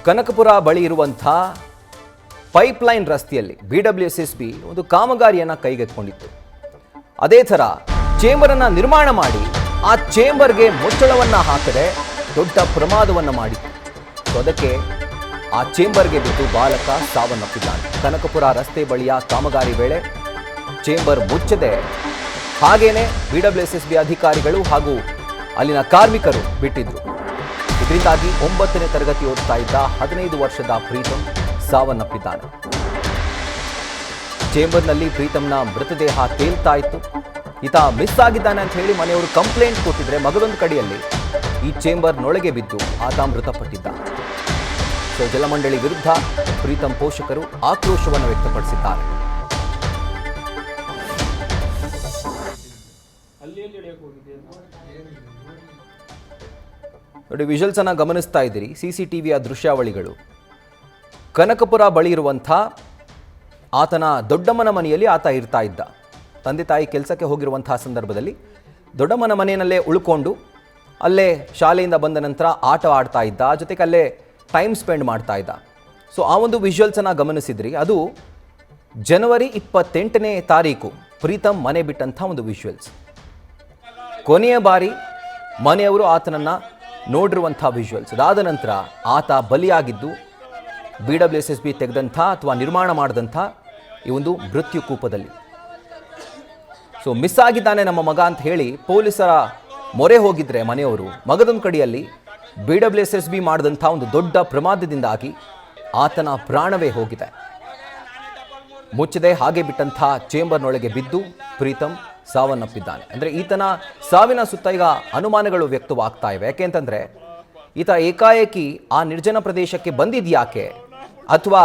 ಕನಕಪುರ ಬಳಿ ಇರುವಂಥ ಪೈಪ್ಲೈನ್ ರಸ್ತೆಯಲ್ಲಿ BWSSB ಒಂದು ಕಾಮಗಾರಿಯನ್ನು ಕೈಗೆತ್ತಿಕೊಂಡಿತ್ತು. ಅದೇ ಥರ ಚೇಂಬರನ್ನು ನಿರ್ಮಾಣ ಮಾಡಿ ಆ ಚೇಂಬರ್ಗೆ ಮುಚ್ಚಳವನ್ನು ಹಾಕದೆ ದೊಡ್ಡ ಪ್ರಮಾದವನ್ನು ಮಾಡಿತ್ತು. ಅದಕ್ಕೆ ಆ ಚೇಂಬರ್ಗೆ ಬಿದ್ದು ಬಾಲಕ ಸಾವನ್ನಪ್ಪಿದ್ದಾನೆ. ಕನಕಪುರ ರಸ್ತೆ ಬಳಿಯ ಕಾಮಗಾರಿ ವೇಳೆ ಚೇಂಬರ್ ಮುಚ್ಚದೆ ಹಾಗೇನೆ BWSSB ಅಧಿಕಾರಿಗಳು ಹಾಗೂ ಅಲ್ಲಿನ ಕಾರ್ಮಿಕರು ಬಿಟ್ಟಿದ್ರು. ಇದರಿಂದಾಗಿ 9ನೇ ತರಗತಿ ಓದ್ತಾ ಇದ್ದ 15 ವರ್ಷದ ಪ್ರೀತಮ್ ಸಾವನ್ನಪ್ಪಿದ್ದಾನೆ. ಚೇಂಬರ್ನಲ್ಲಿ ಪ್ರೀತಮ್ನ ಮೃತದೇಹ ತೇಲ್ತಾ ಇತ್ತು. ಈತ ಮಿಸ್ ಆಗಿದ್ದಾನೆ ಅಂತ ಹೇಳಿ ಮನೆಯವರು ಕಂಪ್ಲೇಂಟ್ ಕೊಟ್ಟಿದ್ರೆ ಮಗದೊಂದು ಕಡೆಯಲ್ಲಿ ಈ ಚೇಂಬರ್ನೊಳಗೆ ಬಿದ್ದು ಆತ ಮೃತಪಟ್ಟಿದ್ದ. ಸೊ ಜಲಮಂಡಳಿ ವಿರುದ್ಧ ಪ್ರೀತಮ್ ಪೋಷಕರು ಆಕ್ರೋಶವನ್ನು ವ್ಯಕ್ತಪಡಿಸಿದ್ದಾರೆ. ನೋಡಿ, ವಿಜುವಲ್ಸ್ ಅನ್ನ ಗಮನಿಸ್ತಾ ಇದ್ದೀರಿ. CCTVಯ ದೃಶ್ಯಾವಳಿಗಳು. ಕನಕಪುರ ಬಳಿ ಇರುವಂಥ ಆತನ ದೊಡ್ಡಮ್ಮನ ಮನೆಯಲ್ಲಿ ಆತ ಇರ್ತಾ ಇದ್ದ. ತಂದೆ ತಾಯಿ ಕೆಲಸಕ್ಕೆ ಹೋಗಿರುವಂತಹ ಸಂದರ್ಭದಲ್ಲಿ ದೊಡ್ಡಮ್ಮನ ಮನೆಯಲ್ಲೇ ಉಳ್ಕೊಂಡು ಅಲ್ಲೇ ಶಾಲೆಯಿಂದ ಬಂದ ನಂತರ ಆಟ ಆಡ್ತಾ ಇದ್ದ, ಜೊತೆಗೆ ಅಲ್ಲೇ ಟೈಮ್ ಸ್ಪೆಂಡ್ ಮಾಡ್ತಾ ಇದ್ದ. ಸೊ ಆ ಒಂದು ವಿಜುವಲ್ಸನ್ನು ಗಮನಿಸಿದ್ರಿ. ಅದು ಜನವರಿ 28ನೇ ತಾರೀಕು ಪ್ರೀತಮ್ ಮನೆ ಬಿಟ್ಟಂಥ ಒಂದು ವಿಜುವಲ್ಸ್. ಕೊನೆಯ ಬಾರಿ ಮನೆಯವರು ಆತನನ್ನು ನೋಡಿರುವಂಥ ವಿಜುವಲ್ಸ್. ಅದಾದ ನಂತರ ಆತ ಬಲಿಯಾಗಿದ್ದು BWSSB ತೆಗೆದಂಥ ಅಥವಾ ನಿರ್ಮಾಣ ಮಾಡಿದಂಥ ಈ ಒಂದು ಮೃತ್ಯು ಕೂಪದಲ್ಲಿ. ಸೊ ಮಿಸ್ ಆಗಿದ್ದಾನೆ ನಮ್ಮ ಮಗ ಅಂತ ಹೇಳಿ ಪೊಲೀಸರ ಮೊರೆ ಹೋಗಿದ್ರೆ ಮನೆಯವರು, ಮಗದೊಂದು ಕಡೆಯಲ್ಲಿ BWSSB ಮಾಡಿದಂಥ ಒಂದು ದೊಡ್ಡ ಪ್ರಮಾದದಿಂದಾಗಿ ಆತನ ಪ್ರಾಣವೇ ಹೋಗಿದೆ. ಮುಚ್ಚದೆ ಹಾಗೆ ಬಿಟ್ಟಂಥ ಚೇಂಬರ್ನೊಳಗೆ ಬಿದ್ದು ಪ್ರೀತಮ್ ಸಾವನ್ನಪ್ಪಿದ್ದಾನೆ. ಅಂದರೆ ಈತನ ಸಾವಿನ ಸುತ್ತ ಈಗ ಅನುಮಾನಗಳು ವ್ಯಕ್ತವಾಗ್ತಾ ಇವೆ. ಯಾಕೆಂತಂದರೆ ಈತ ಏಕಾಏಕಿ ಆ ನಿರ್ಜನ ಪ್ರದೇಶಕ್ಕೆ ಬಂದಿದ್ಯಾಕೆ, ಅಥವಾ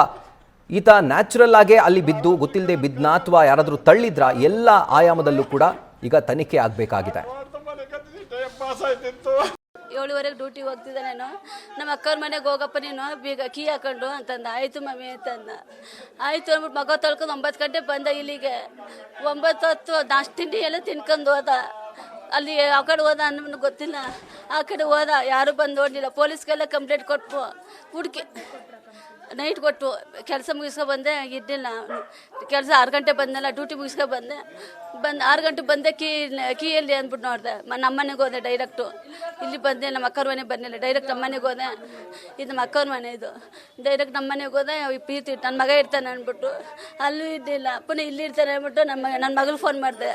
ಈತ ನ್ಯಾಚುರಲ್ ಆಗೇ ಅಲ್ಲಿ ಬಿದ್ದು ಗೊತ್ತಿಲ್ಲದೆ ಬಿದ್ನ, ಅಥವಾ ಯಾರಾದರೂ ತಳ್ಳಿದ್ರ, ಎಲ್ಲ ಆಯಾಮದಲ್ಲೂ ಕೂಡ ಈಗ ತನಿಖೆ ಆಗಬೇಕಾಗಿದೆ. 7:30 ಡ್ಯೂಟಿಗೆ ಹೋಗ್ತಿದ್ದೆ ನಾನು. ನಮ್ಮ ಅಕ್ಕವ್ರ ಮನೆಗೆ ಹೋಗಪ್ಪ ನೀನು, ಬೀಗ ಕೀ ಹಾಕೊಂಡು ಅಂತಂದ. ಆಯಿತು ಮಮ್ಮಿ ಅಂತಂದ. ಆಯಿತು ಅಂದ್ಬಿಟ್ಟು ಮಗ ತೊಳ್ಕೊಂಡು 9 ಗಂಟೆ ಬಂದ ಇಲ್ಲಿಗೆ. 9:10 ನಾಷ್ಟ ತಿಂಡಿ ಎಲ್ಲ ತಿನ್ಕೊಂಡು ಹೋದ. ಅಲ್ಲಿ ಆ ಕಡೆ ಹೋದ ಅನ್ನೋದು ಗೊತ್ತಿಲ್ಲ. ಆ ಕಡೆ ಹೋದ, ಯಾರು ಬಂದು ನೋಡಲಿಲ್ಲ. ಪೊಲೀಸ್ಗೆಲ್ಲ ಕಂಪ್ಲೇಂಟ್ ಕೊಟ್ಟು ಹುಡುಕಿ ನೈಟ್ ಕೊಟ್ಟು ಕೆಲಸ ಮುಗಿಸ್ಕೊ ಬಂದೆ. ಇದ್ದಿಲ್ಲ ಕೆಲಸ. 6 ಗಂಟೆ ಬಂದಲ್ಲ, ಡ್ಯೂಟಿ ಮುಗಿಸ್ಕೊ ಬಂದೆ. 6 ಗಂಟೆ ಬಂದೆ. ಕೀ ಎಲ್ಲಿ ಅಂದ್ಬಿಟ್ಟು ನೋಡಿದೆ. ನಮ್ಮ ಮನೆಗೆ ಹೋದೆ ಡೈರೆಕ್ಟು. ಇಲ್ಲಿ ಬಂದೆ, ನಮ್ಮ ಅಕ್ಕವ್ರ ಮನೆಗೆ ಬಂದಿಲ್ಲ, ಡೈರೆಕ್ಟ್ ನಮ್ಮ ಮನೆಗೆ ಹೋದೆ. ಇದು ನಮ್ಮ ಅಕ್ಕವ್ರ ಮನೆ. ಇದು ಡೈರೆಕ್ಟ್ ನಮ್ಮ ಮನೆಗೆ ಹೋದೆ. ಪ್ರೀತಿ ನನ್ನ ಮಗ ಇರ್ತಾನೆ ಅಂದ್ಬಿಟ್ಟು ಅಲ್ಲೂ ಇದ್ದಿಲ್ಲ. ಪುನಃ ಇಲ್ಲಿ ಇರ್ತಾನೆ ಅಂದ್ಬಿಟ್ಟು ನನ್ನ ಮಗಳು ಫೋನ್ ಮಾಡಿದೆ,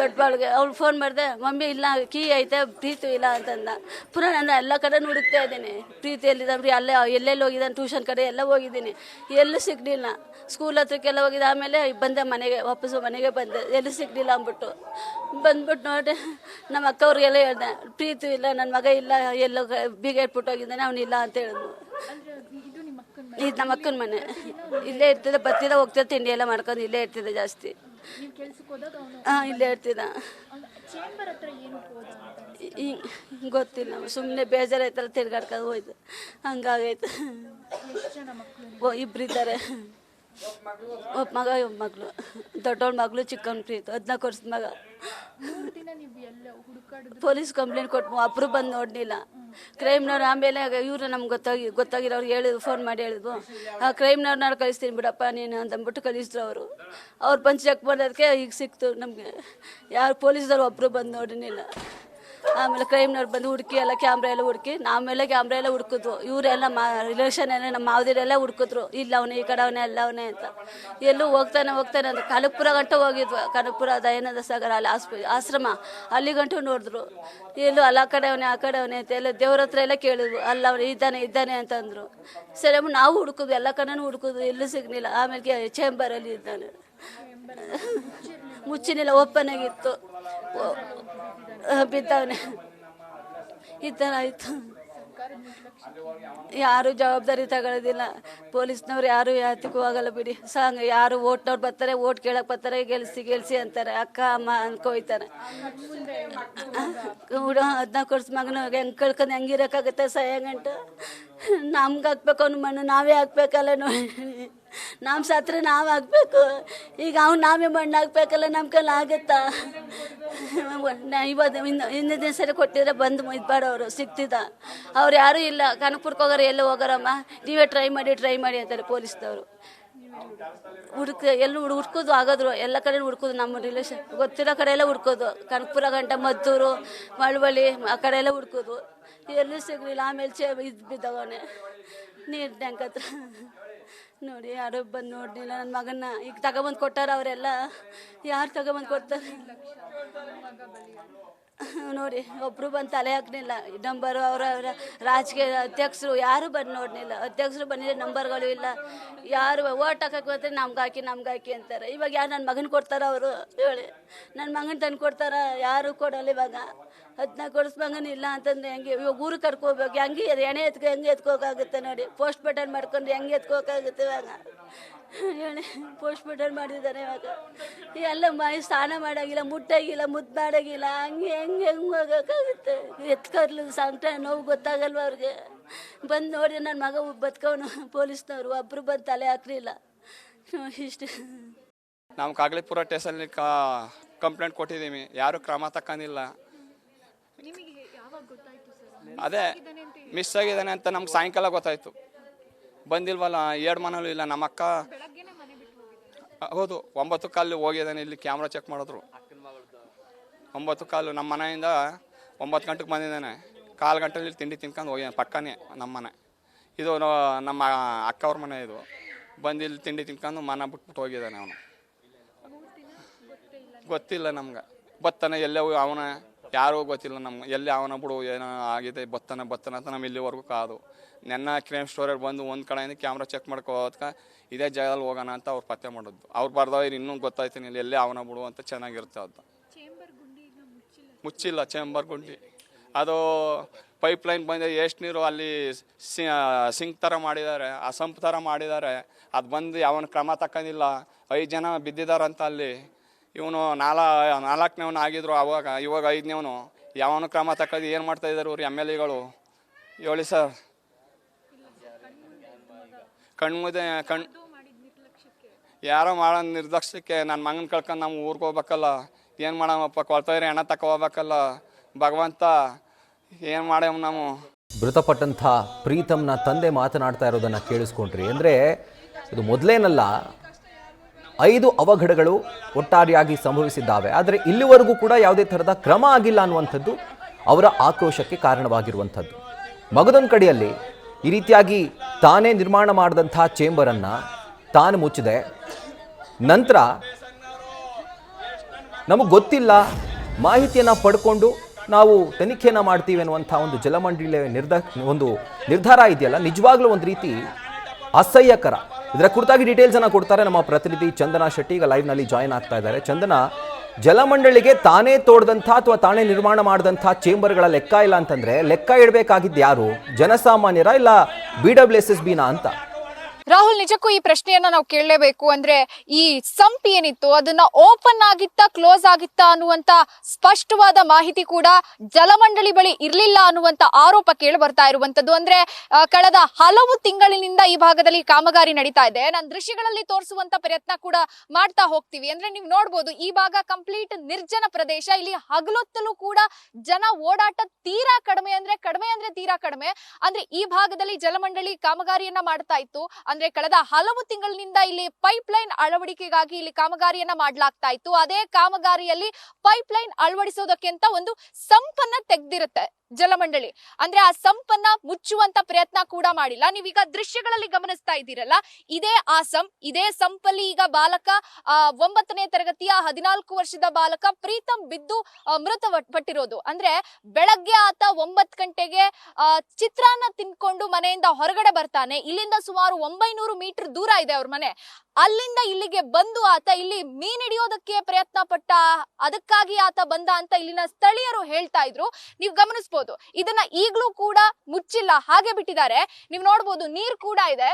ದೊಡ್ಡ ಬಾಳಿಗೆ. ಅವ್ಳು ಫೋನ್ ಮಾಡಿದೆ, ಮಮ್ಮಿ ಇಲ್ಲ ಕೀ ಐತೆ, ಪ್ರೀತಿ ಇಲ್ಲ ಅಂತಂದ. ಪುನಃ ನಾನು ಎಲ್ಲ ಕಡೆ ಹುಡುಕ್ತಾ ಇದ್ದೀನಿ. ಪ್ರೀತಿ ಎಲ್ಲಿದ್ದಾನ್ರಿ, ಅಲ್ಲೇ ಎಲ್ಲೆಲ್ಲಿ ಹೋಗಿದ್ದಾನೆ, ಟ್ಯೂಷನ್ ಕಡೆ ಎಲ್ಲ ಹೋಗಿದ್ದೀನಿ, ಎಲ್ಲೂ ಸಿಗಲಿಲ್ಲ. ಸ್ಕೂಲ್ ಹತ್ರಕ್ಕೆಲ್ಲ ಹೋಗಿದ್ದೆ. ಆಮೇಲೆ ಬಂದೆ ಮನೆಗೆ, ವಾಪಸ್ಸು ಮನೆಗೆ ಬಂದೆ. ಎಲ್ಲೂ ಸಿಗಲಿಲ್ಲ ಅಂದ್ಬಿಟ್ಟು ಬಂದ್ಬಿಟ್ಟು ನೋಡಿ ನಮ್ಮ ಅಕ್ಕವ್ರಿಗೆಲ್ಲ ಹೇಳ್ದೆ, ಪ್ರೀತಿ ಇಲ್ಲ, ನನ್ನ ಮಗ ಇಲ್ಲ, ಎಲ್ಲೋ ಬೀಗ ಇಟ್ಬಿಟ್ಟು ಹೋಗಿದ್ದಾನೆ, ಅವನಿಲ್ಲ ಅಂತ ಹೇಳಿದ್ನು. ಇದು ನಮ್ಮ ಅಕ್ಕನ ಮನೆ. ಇಲ್ಲೇ ಇರ್ತಿದ್ದೆ, ಬರ್ತಿದ್ದ ಹೋಗ್ತಿದ್ದೆ, ತಿಂಡಿ ಎಲ್ಲ ಮಾಡ್ಕೊಂಡು ಇಲ್ಲೇ ಇರ್ತಿದ್ದೆ ಜಾಸ್ತಿ. ಹಾಂ, ಇಲ್ಲೇ ಇರ್ತಿದ್ದ. ಗೊತ್ತಿಲ್ಲ, ಸುಮ್ಮನೆ ಬೇಜಾರಾಯ್ತಲ್ಲ, ತಿರ್ಗಾಡ್ಕೊಂಡು ಹೋಯ್ತು, ಹಂಗಾಗೈತೆ. ಇಬ್ಬರಿದ್ದಾರೆ, ಒಬ್ಬ ಮಗ ಒಬ್ಬ ಮಗಳು. ದೊಡ್ಡವಳ ಮಗಳು, ಚಿಕ್ಕವನ ಪ್ರೀತಿ 14 ವರ್ಷದ ಮಗ. ಪೊಲೀಸ್ ಕಂಪ್ಲೇಂಟ್ ಕೊಟ್ಟು ಅಪ್ರೂ ಬಂದು ನೋಡಲಿಲ್ಲ. ಕ್ರೈಮ್ನವ್ರು ಆಮೇಲೆ ಇವರು ನಮ್ಗೆ ಗೊತ್ತಾಗಿರೋರು ಹೇಳಿದ್ರು, ಫೋನ್ ಮಾಡಿ ಹೇಳಿದ್ವು, ಕ್ರೈಮ್ನವ್ರನ್ನ ಕಳಿಸ್ತೀನಿ ಬಿಡಪ್ಪ ನೀನು ಅಂತಂದ್ಬಿಟ್ಟು ಕಳಿಸಿದ್ರು ಅವರು. ಅವ್ರು ಬಂದು ಚೆಕ್ ಮಾಡೋದಕ್ಕೆ ಈಗ ಸಿಕ್ತು ನಮಗೆ. ಯಾರು ಪೊಲೀಸರು ಒಬ್ಬರು ಬಂದು ನೋಡಿನಿಲ್ಲ. ಆಮೇಲೆ ಕ್ರೈಮ್ನವ್ರು ಬಂದು ಹುಡುಕಿ ಎಲ್ಲ ಕ್ಯಾಮ್ರಾ ಎಲ್ಲ ಹುಡುಕಿ, ನಾವೆಲ್ಲ ಕ್ಯಾಮ್ರಾ ಎಲ್ಲ ಹುಡುಕಿದ್ವು. ಇವರೆಲ್ಲ ರಿಲೇಷನ್ ಎಲ್ಲ ನಮ್ಮ ಮಾವದಿರೆಲ್ಲ ಹುಡುಕಿದ್ರು, ಇಲ್ಲ ಅವನೇ, ಈ ಕಡೆ ಅವನೇ, ಎಲ್ಲ ಅವನೇ ಅಂತ. ಎಲ್ಲೂ ಹೋಗ್ತಾನೆ ಅಂತ ಕನಕಪುರ ಗಂಟೆ ಹೋಗಿದ್ವು. ಕನಕಪುರ ದಯಾನಂದ ಸಾಗರ ಅಲ್ಲಿ ಆಶ್ರಮ, ಅಲ್ಲಿ ಗಂಟು ನೋಡಿದ್ರು. ಎಲ್ಲೂ ಅಲ್ಲ, ಆ ಕಡೆ ಅವನೇ, ಆ ಕಡೆ ಅವನೇ ಅಂತ ಎಲ್ಲ ದೇವ್ರ ಹತ್ರ ಎಲ್ಲ ಕೇಳಿದ್ವು. ಅಲ್ಲ ಅವನು ಇದ್ದಾನೆ ಅಂತಂದ್ರು. ಸರಿ ನಾವು ಹುಡುಕಿದ್ವು, ಎಲ್ಲ ಕಡೆನೂ ಹುಡುಕಿದ್ವು, ಎಲ್ಲೂ ಸಿಗಲಿಲ್ಲ. ಆಮೇಲೆ ಚೇಂಬರಲ್ಲಿ ಇದ್ದಾನೆ, ಮುಚ್ಚಿನಿಲ್ಲ, ಓಪನ್ ಆಗಿತ್ತು, ಬಿದ್ದವನೆ. ಈ ಥರ ಆಯಿತು. ಯಾರು ಜವಾಬ್ದಾರಿ ತಗೊಳ್ಳೋದಿಲ್ಲ. ಪೊಲೀಸ್ನವ್ರು ಯಾರು ಯಾತಕ್ಕೂ ಹೋಗಲ್ಲ ಬಿಡಿ. ಯಾರು ಓಟ್ನವ್ರು ಬರ್ತಾರೆ, ಓಟ್ ಕೇಳಕ್ಕೆ ಬರ್ತಾರೆ, ಗೆಲ್ಸಿ ಅಂತಾರೆ, ಅಕ್ಕ ಅಮ್ಮ ಅನ್ಕೋಯ್ತಾರೆ. 14 ವರ್ಷ ಮಗನ ಹೆಂಗೆ ಕಳ್ಕೊಂಡು ಹೆಂಗಿರೋಕ್ಕಾಗುತ್ತೆ? 5 ಗಂಟೆ ನಮ್ಗೆ ಹಾಕ್ಬೇಕು, ಅವ್ನ ಮಣ್ಣು ನಾವೇ ಹಾಕ್ಬೇಕಲ್ಲ ನೋಡಿ. ನಮ್ಮ ಸತ್ರ ನಾವು ಹಾಕ್ಬೇಕು. ಈಗ ಅವ್ನು ನಾವೇ ಮಣ್ಣು ಹಾಕ್ಬೇಕಲ್ಲ, ನಮ್ಮ ಕೈಲಿ ಆಗುತ್ತಾ? ಇವತ್ತು ಹಿಂದಿನ ದಿನ ಸರಿ ಕೊಟ್ಟಿದ್ರೆ ಬಂದು ಇದು ಮಾಡೋರು ಸಿಗ್ತಿದ್ದ. ಅವ್ರು ಯಾರೂ ಇಲ್ಲ. ಕನಕಪುರಕ್ಕೆ ಹೋಗೋರು ಎಲ್ಲ ಹೋಗೋರಮ್ಮ, ನೀವೇ ಟ್ರೈ ಮಾಡಿ ಅಂತಾರೆ ಪೊಲೀಸ್ದವರು. ಎಲ್ಲ ಹುಡ್ಕೋದು ಆಗೋದ್ರು, ಎಲ್ಲ ಕಡೆ ಹುಡ್ಕೋದು. ನಮ್ಮ ರಿಲೇಷನ್ ಗೊತ್ತಿರೋ ಕಡೆ ಎಲ್ಲ ಹುಡ್ಕೋದು. ಕನಕಪುರ ಗಂಟ ಮದ್ದೂರು, ಮಳವಳ್ಳಿ ಆ ಕಡೆ ಎಲ್ಲ ಹುಡ್ಕೋದು. ಎಲ್ಲೂ ಸಿಗಲಿಲ್ಲ. ಆಮೇಲೆ ಇದು ಬಿದ್ದವನೆ ನೀರು ಟ್ಯಾಂಕ್ ಹತ್ರ. ನೋಡಿ, ಯಾರೋ ಬಂದು ನೋಡಲಿಲ್ಲ ನನ್ನ ಮಗನ್ನ. ಈಗ ತಗೊಬಂದು ಕೊಟ್ಟಾರ ಅವರೆಲ್ಲ. ಯಾರು ತಗೊಬಂದು ಕೊಡ್ತಾರೆ ನೋಡಿ? ಒಬ್ಬರು ಬಂದು ತಲೆ ಹಾಕಲಿಲ್ಲ. ನಂಬರು ಅವರ ರಾಜಕೀಯ ಅಧ್ಯಕ್ಷರು ಯಾರು ಬಂದು ನೋಡಲಿಲ್ಲ. ಅಧ್ಯಕ್ಷರು ಬಂದಿದ್ರೆ ನಂಬರ್ಗಳು ಇಲ್ಲ. ಯಾರು ಓಟ್ ಹಾಕಕ್ಕೆ ಬರ್ತಾರೆ ನಮ್ಗೆ ಹಾಕಿ ಅಂತಾರೆ. ಇವಾಗ ಯಾರು ನನ್ನ ಮಗನ ಕೊಡ್ತಾರ ಅವರು? ಹೇಳಿ, ನನ್ನ ಮಗನ ತಂದು ಕೊಡ್ತಾರ? ಯಾರು ಕೊಡಲ್ಲ. ಇವಾಗ 14 ವರ್ಷ ಮಗನ ಇಲ್ಲ ಅಂತಂದ್ರೆ ಹೆಂಗೆ? ಇವಾಗ ಊರು ಕರ್ಕೋಬೇಕು. ಹೆಂಗೆ ಎಣೆ ಹೆಂಗೆ ಎತ್ಕೋಕಾಗುತ್ತೆ ನೋಡಿ? ಪೋಸ್ಟ್ ಮಾರ್ಟಮ್ ಮಾಡ್ಕೊಂಡು ಹೆಂಗೆ ಎತ್ಕೋಕಾಗುತ್ತೆ ಇವಾಗ? ಹೇಳಿ, ಪೋಸ್ಟ್ ಮಾರ್ಟಮ್ ಮಾಡಿದ್ದಾರೆ ಇವಾಗ. ಎಲ್ಲ ಸ್ನಾನ ಮಾಡೋಗಿಲ್ಲ, ಮುಟ್ಟಾಗಿಲ್ಲ, ಮುದ್ದು ಮಾಡೋಗಿಲ್ಲ. ಹೆಂಗೆ ಹೋಗೋಕ್ಕಾಗುತ್ತೆ? ಎತ್ಕರ್ಲು ಸಂಕಟ ನೋವು ಗೊತ್ತಾಗಲ್ವ ಅವ್ರಿಗೆ? ಬಂದು ನೋಡಿ ನನ್ನ ಮಗ ಬದುಕವನು. ಪೊಲೀಸ್ನವರು ಒಬ್ಬರು ಬಂದು ತಲೆ ಹಾಕಲಿಲ್ಲ. ಇಷ್ಟು ನಾವು ಕಾಗಲಿಪುರ ಸ್ಟೇಷನ್ಲಿ ಕಂಪ್ಲೇಂಟ್ ಕೊಟ್ಟಿದ್ದೀವಿ, ಯಾರು ಕ್ರಮ ತಕ್ಕಂದಿಲ್ಲ. ಅದೇ ಮಿಸ್ ಆಗಿದ್ದಾನೆ ಅಂತ ನಮ್ಗೆ ಸಾಯಂಕಾಲ ಗೊತ್ತಾಯ್ತು. ಬಂದಿಲ್ವಲ್ಲ, 2 ಮನೇಲೂ ಇಲ್ಲ. ನಮ್ಮ ಅಕ್ಕ ಹೌದು 9 ಕಾಲು ಹೋಗಿದ್ದಾನೆ. ಇಲ್ಲಿ ಕ್ಯಾಮ್ರಾ ಚೆಕ್ ಮಾಡಿದ್ರು. 9 ಕಾಲು ನಮ್ಮ ಮನೆಯಿಂದ 9 ಗಂಟೆಗೆ ಬಂದಿದ್ದಾನೆ. 1/4 ಗಂಟೆಲಿ ತಿಂಡಿ ತಿನ್ಕೊಂಡು ಹೋಗಿದ್ದಾನೆ. ಪಕ್ಕನೇ ನಮ್ಮ ಮನೆ ಇದು. ನಮ್ಮ ಅಕ್ಕವ್ರ ಮನೆ ಇದು. ಬಂದು ಇಲ್ಲಿ ತಿಂಡಿ ತಿನ್ಕೊಂಡು ಮನೆ ಬಿಟ್ಬಿಟ್ಟು ಹೋಗಿದ್ದಾನೆ ಅವನು. ಗೊತ್ತಿಲ್ಲ ನಮ್ಗೆ. ಬತ್ತಾನೆ ಎಲ್ಲೇ ಅವನ ಯಾರೂ ಗೊತ್ತಿಲ್ಲ ನಮ್ಗೆ. ಎಲ್ಲಿ ಅವನ ಬಿಡು ಏನೋ ಆಗಿದೆ, ಬತ್ತಾನೆ ಅಂತ ನಮ್ಮ ಇಲ್ಲಿವರೆಗೂ ಕಾದು. ನನ್ನ ಕ್ರೈಮ್ ಸ್ಟೋರಿಗೆ ಬಂದು ಒಂದು ಕಡೆಯಿಂದ ಕ್ಯಾಮ್ರಾ ಚೆಕ್ ಮಾಡ್ಕೋದಕ್ಕೆ ಇದೇ ಜಾಗದಲ್ಲಿ ಹೋಗೋಣ ಅಂತ ಅವ್ರು ಪತ್ತೆ ಮಾಡೋದು. ಅವ್ರು ಬರ್ದವ್ರು ಇನ್ನೂ ಗೊತ್ತಾಯ್ತೀನಿ ಇಲ್ಲಿ ಎಲ್ಲೇ ಅವನ ಬಿಡು ಅಂತ ಚೆನ್ನಾಗಿರುತ್ತೆ. ಅದು ಮುಚ್ಚಿಲ್ಲ ಚೇಂಬರ್ ಗುಂಡಿ. ಅದು ಪೈಪ್ಲೈನ್ ಬಂದು ಎಷ್ಟು ನೀರು ಅಲ್ಲಿ ಸಿಂಕ್ ಥರ ಮಾಡಿದ್ದಾರೆ, ಆ ಸಂಪ್ ಥರ ಮಾಡಿದ್ದಾರೆ. ಅದು ಬಂದು ಯಾವನ ಕ್ರಮ ತಕ್ಕಂದಿಲ್ಲ. 5 ಜನ ಬಿದ್ದಿದ್ದಾರಂತ ಅಲ್ಲಿ. ಇವನು 4ನೇವನು ಆಗಿದ್ರು ಅವಾಗ. ಇವಾಗ 5ನೇವನು. ಯಾವನು ಕ್ರಮ ತಕ್ಕದು ಏನು ಮಾಡ್ತಾ ಇದ್ದಾರೆ ಇವ್ರು MLAಗಳು? ಹೇಳಿ ಸರ್. ಕಣ್ಮುದೆ ಯಾರೋ ಮಾಡೋ ನಿರ್ಲಕ್ಷ್ಯಕ್ಕೆ ನನ್ನ ಮಗನ ಕಳ್ಕೊಂಡು ನಾವು ಊರಿಗೆ ಹೋಗ್ಬೇಕಲ್ಲ. ಏನು ಮಾಡಮಪ್ಪ? ಕೊಳ್ತವ್ರೆ ಹಣ ತಗೋಬೇಕಲ್ಲ. ಭಗವಂತ ಏನು ಮಾಡೇವು ನಾವು? ಮೃತಪಟ್ಟಂಥ ಪ್ರೀತಮ್ನ ತಂದೆ ಮಾತನಾಡ್ತಾ ಇರೋದನ್ನು ಕೇಳಿಸ್ಕೊಂಡ್ರಿ. ಅಂದರೆ ಇದು ಮೊದಲೇನಲ್ಲ, 5 ಅವಘಡಗಳು ಒಟ್ಟಾರೆಯಾಗಿ ಸಂಭವಿಸಿದ್ದಾವೆ. ಆದರೆ ಇಲ್ಲಿವರೆಗೂ ಕೂಡ ಯಾವುದೇ ಥರದ ಕ್ರಮ ಆಗಿಲ್ಲ ಅನ್ನುವಂಥದ್ದು ಅವರ ಆಕ್ರೋಶಕ್ಕೆ ಕಾರಣವಾಗಿರುವಂಥದ್ದು. ಮಗದೊಂದು ಕಡೆಯಲ್ಲಿ ಈ ರೀತಿಯಾಗಿ ತಾನೇ ನಿರ್ಮಾಣ ಮಾಡಿದಂಥ ಚೇಂಬರನ್ನು ತಾನು ಮುಚ್ಚಿದೆ. ನಂತರ ನಮಗೆ ಗೊತ್ತಿಲ್ಲ, ಮಾಹಿತಿಯನ್ನು ಪಡ್ಕೊಂಡು ನಾವು ತನಿಖೆಯನ್ನು ಮಾಡ್ತೀವಿ ಅನ್ನುವಂಥ ಒಂದು ಜಲಮಂಡಳಿಯ ನಿರ್ಧಾರ ಇದೆಯಲ್ಲ, ನಿಜವಾಗ್ಲೂ ಒಂದು ರೀತಿ ಅಸಹ್ಯಕರ. ಇದರ ಕುರಿತಾಗಿ ಡೀಟೇಲ್ಸನ್ನು ಕೊಡ್ತಾರೆ ನಮ್ಮ ಪ್ರತಿನಿಧಿ ಚಂದನಾ ಶೆಟ್ಟಿ. ಈಗ ಲೈವ್ನಲ್ಲಿ ಜಾಯಿನ್ ಆಗ್ತಾ ಇದ್ದಾರೆ. ಚಂದನಾ, ಜಲಮಂಡಳಿಗೆ ತಾನೇ ತೋಡ್ದಂಥ ಅಥವಾ ತಾನೇ ನಿರ್ಮಾಣ ಮಾಡಿದಂಥ ಚೇಂಬರ್ಗಳ ಲೆಕ್ಕ ಇಲ್ಲ ಅಂತಂದ್ರೆ ಲೆಕ್ಕ ಇಡಬೇಕಾಗಿದ್ದು ಯಾರು? ಜನಸಾಮಾನ್ಯರ ಇಲ್ಲ BWSSB ಅಂತ? ರಾಹುಲ್, ನಿಜಕ್ಕೂ ಈ ಪ್ರಶ್ನೆಯನ್ನ ನಾವು ಕೇಳಲೇಬೇಕು. ಅಂದ್ರೆ ಈ ಸಂಪ್ ಏನಿತ್ತು ಅದನ್ನ ಓಪನ್ ಆಗಿತ್ತಾ ಕ್ಲೋಸ್ ಆಗಿತ್ತಾ ಅನ್ನುವಂತ ಸ್ಪಷ್ಟವಾದ ಮಾಹಿತಿ ಕೂಡ ಜಲಮಂಡಳಿ ಬಳಿ ಇರ್ಲಿಲ್ಲ ಅನ್ನುವಂತ ಆರೋಪ ಕೇಳಿ ಬರ್ತಾ ಇರುವಂತದ್ದು. ಅಂದ್ರೆ ಕಳೆದ ಹಲವು ತಿಂಗಳಿನಿಂದ ಈ ಭಾಗದಲ್ಲಿ ಕಾಮಗಾರಿ ನಡೀತಾ ಇದೆ. ನಾನು ದೃಶ್ಯಗಳಲ್ಲಿ ತೋರಿಸುವಂತ ಪ್ರಯತ್ನ ಕೂಡ ಮಾಡ್ತಾ ಹೋಗ್ತೀವಿ. ಅಂದ್ರೆ ನೀವು ನೋಡ್ಬೋದು, ಈ ಭಾಗ ಕಂಪ್ಲೀಟ್ ನಿರ್ಜನ ಪ್ರದೇಶ. ಇಲ್ಲಿ ಹಗಲೊತ್ತಲೂ ಕೂಡ ಜನ ಓಡಾಟ ತೀರಾ ಕಡಿಮೆ ಅಂದ್ರೆ ತೀರಾ ಕಡಿಮೆ. ಅಂದ್ರೆ ಈ ಭಾಗದಲ್ಲಿ ಜಲಮಂಡಳಿ ಕಾಮಗಾರಿಯನ್ನ ಮಾಡ್ತಾ ಇತ್ತು. ಅಂದ್ರೆ ಕಳೆದ ಹಲವು ತಿಂಗಳಿನಿಂದ ಇಲ್ಲಿ ಪೈಪ್ ಲೈನ್ ಅಳವಡಿಕೆಗಾಗಿ ಇಲ್ಲಿ ಕಾಮಗಾರಿಯನ್ನ ಮಾಡ್ಲಾಗ್ತಾ ಇತ್ತು. ಅದೇ ಕಾಮಗಾರಿಯಲ್ಲಿ ಪೈಪ್ ಲೈನ್ ಅಳವಡಿಸೋದಕ್ಕೆ ಅಂತ ಒಂದು ಸಂಪನ್ನ ತೆಗ್ದಿರುತ್ತೆ ಜಲಮಂಡಳಿ. ಅಂದ್ರೆ ಆ ಸಂಪನ್ನ ಮುಚ್ಚುವಂತ ಪ್ರಯತ್ನ ಕೂಡ ಮಾಡಿಲ್ಲ. ನೀವೀಗ ದೃಶ್ಯಗಳಲ್ಲಿ ಗಮನಿಸ್ತಾ ಇದ್ದೀರಲ್ಲ, ಇದೇ ಸಂಪಲ್ಲಿ ಈಗ ಬಾಲಕ 9ನೇ ತರಗತಿಯ 14 ವರ್ಷದ ಬಾಲಕ ಪ್ರೀತಮ್ ಬಿದ್ದು ಮೃತಪಟ್ಟಿರೋದು. ಅಂದ್ರೆ ಬೆಳಗ್ಗೆ ಆತ 9 ಗಂಟೆಗೆ ಚಿತ್ರಾನ್ನ ತಿನ್ಕೊಂಡು ಮನೆಯಿಂದ ಹೊರಗಡೆ ಬರ್ತಾನೆ. ಇಲ್ಲಿಂದ ಸುಮಾರು 900 ಮೀಟರ್ ದೂರ ಇದೆ ಅವ್ರ ಮನೆ. ಅಲ್ಲಿಂದ ಇಲ್ಲಿಗೆ ಬಂದು ಆತ ಇಲ್ಲಿ ಮೀನ್ ಹಿಡಿಯೋದಕ್ಕೆ ಪ್ರಯತ್ನ ಪಟ್ಟ, ಅದಕ್ಕಾಗಿ ಆತ ಬಂದ ಅಂತ ಇಲ್ಲಿನ ಸ್ಥಳೀಯರು ಹೇಳ್ತಾ ಇದ್ರು. ನೀವು ಗಮನಿಸಬಹುದು, ಇದನ್ನ ಈಗಲೂ ಕೂಡ ಮುಚ್ಚಿಲ್ಲ, ಹಾಗೆ ಬಿಟ್ಟಿದ್ದಾರೆ. ನೀವು ನೋಡಬಹುದು, ನೀರ್ ಕೂಡ ಇದೆ.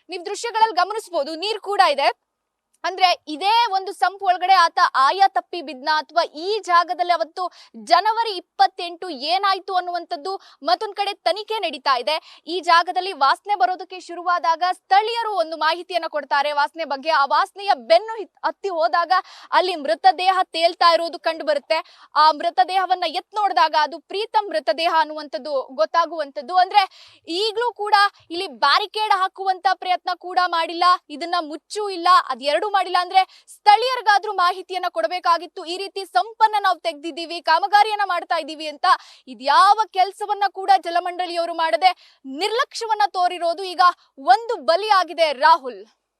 ನೀವು ದೃಶ್ಯಗಳಲ್ಲಿ ಗಮನಿಸಬಹುದು, ನೀರ್ ಕೂಡ ಇದೆ. ಅಂದ್ರೆ ಇದೇ ಒಂದು ಸಂಪ್ ಒಳಗಡೆ ಆತ ಆಯ ತಪ್ಪಿ ಬಿದ್ನ ಅಥವಾ ಈ ಜಾಗದಲ್ಲಿ ಅವತ್ತು ಜನವರಿ 28 ಏನಾಯ್ತು ಅನ್ನುವಂಥದ್ದು ಮತ್ತೊಂದ್ ಕಡೆ ತನಿಖೆ ನಡೀತಾ ಇದೆ. ಈ ಜಾಗದಲ್ಲಿ ವಾಸನೆ ಬರೋದಕ್ಕೆ ಶುರುವಾದಾಗ ಸ್ಥಳೀಯರು ಒಂದು ಮಾಹಿತಿಯನ್ನ ಕೊಡ್ತಾರೆ ವಾಸನೆ ಬಗ್ಗೆ. ಆ ವಾಸನೆಯ ಬೆನ್ನು ಹತ್ತಿ ಹೋದಾಗ ಅಲ್ಲಿ ಮೃತದೇಹ ತೇಲ್ತಾ ಇರೋದು ಕಂಡು ಬರುತ್ತೆ. ಆ ಮೃತದೇಹವನ್ನ ನೋಡಿದಾಗ ಅದು ಪ್ರೀತಮ್ ಮೃತದೇಹ ಅನ್ನುವಂಥದ್ದು ಗೊತ್ತಾಗುವಂಥದ್ದು. ಅಂದ್ರೆ ಈಗಲೂ ಕೂಡ ಇಲ್ಲಿ ಬ್ಯಾರಿಕೇಡ್ ಹಾಕುವಂತ ಪ್ರಯತ್ನ ಕೂಡ ಮಾಡಿಲ್ಲ, ಇದನ್ನ ಮುಚ್ಚು ಇಲ್ಲ, ಅದೆರಡು ಮಾಡಿಲ್ಲ. ಅಂದ್ರೆ ಸ್ಥಳೀಯರಿಗಾದ್ರೂ ಮಾಹಿತಿಯನ್ನ ಕೊಡಬೇಕಾಗಿತ್ತು. ಈ ರೀತಿ ಸಂಪನ್ನ ನಾವು ತೆಗ್ದಿದ್ದೀವಿ, ಕಾಮಗಾರಿಯನ್ನ ಮಾಡ್ತಾ ಇದ್ದೀವಿ ಅಂತ. ಇದ್ಯಾವ ಕೆಲಸವನ್ನ ಕೂಡ ಜಲಮಂಡಳಿಯವರು ಮಾಡದೆ ನಿರ್ಲಕ್ಷ್ಯವನ್ನ ತೋರಿರೋದು ಈಗ ಒಂದು ಬಲಿಯಾಗಿದೆ ರಾಹುಲ್.